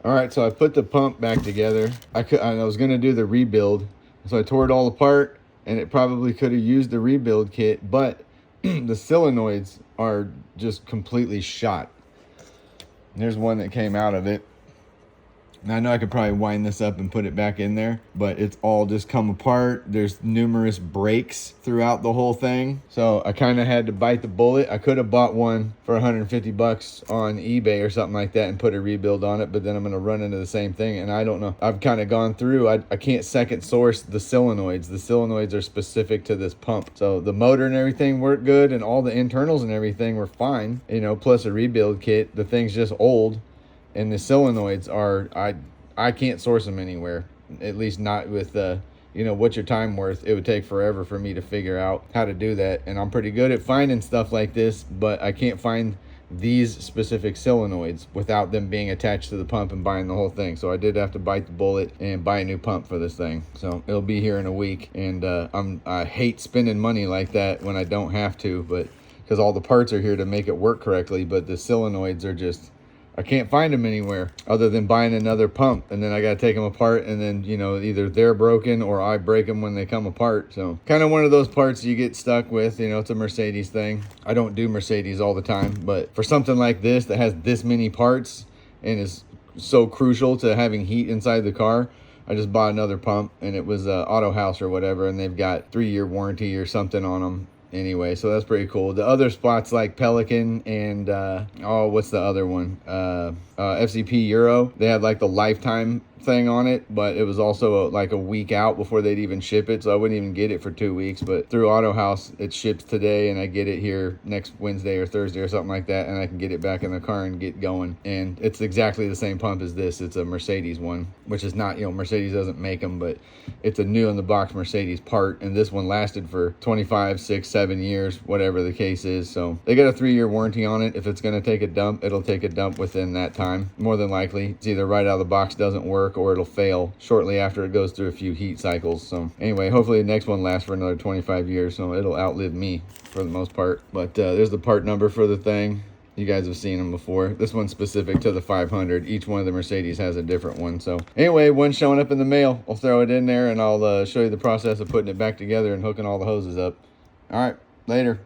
All right, so I put the pump back together. I was gonna do the rebuild, so I tore it all apart, and it probably could have used the rebuild kit, but the solenoids are just completely shot. There's one that came out of it. Now, I know I could probably wind this up and put it back in there, but it's all just come apart. There's numerous breaks throughout the whole thing. So I kind of had to bite the bullet. I could have bought one for 150 bucks on eBay or something like that and put a rebuild on it, but then I'm going to run into the same thing. And I don't know. I've kind of gone through. I can't second source the solenoids. The solenoids are specific to this pump. So the motor and everything worked good, and all the internals and everything were fine, you know, plus a rebuild kit. The thing's just old. And the solenoids are, I can't source them anywhere, at least not with, you know, what's your time worth. It would take forever for me to figure out how to do that. And I'm pretty good at finding stuff like this, but I can't find these specific solenoids without them being attached to the pump and buying the whole thing. So I did have to bite the bullet and buy a new pump for this thing. So it'll be here in a week. And I hate spending money like that when I don't have to, but because all the parts are here to make it work correctly, but the solenoids are just, I can't find them anywhere other than buying another pump, and then I got to take them apart, and then, you know, either they're broken or I break them when they come apart. So kind of one of those parts you get stuck with. You know, it's a Mercedes thing. I don't do Mercedes all the time, but for something like this that has this many parts and is so crucial to having heat inside the car, I just bought another pump, and it was Auto House or whatever, and they've got 3-year warranty or something on them. Anyway, so that's pretty cool. The other spots like Pelican and what's the other one? FCP Euro. They had like the lifetime thing on it, but it was also like a week out before they'd even ship it, so I wouldn't even get it for 2 weeks. But through Auto House, it ships today, and I get it here next Wednesday or Thursday or something like that, and I can get it back in the car and get going. And it's exactly the same pump as this. It's a Mercedes one, which is not, you know, Mercedes doesn't make them, but it's a new in the box Mercedes part, and this one lasted for 25, 6, 7 years, whatever the case is. So they got a 3-year warranty on it. If it's going to take a dump, it'll take a dump within that time. More than likely, it's either right out of the box doesn't work, or it'll fail shortly after it goes through a few heat cycles. So anyway, hopefully the next one lasts for another 25 years, so it'll outlive me for the most part. But there's the part number for the thing. You guys have seen them before. This one's specific to the 500. Each one of the Mercedes has a different one. So anyway, one's showing up in the mail. I'll throw it in there, and I'll show you the process of putting it back together and hooking all the hoses up. All right, later.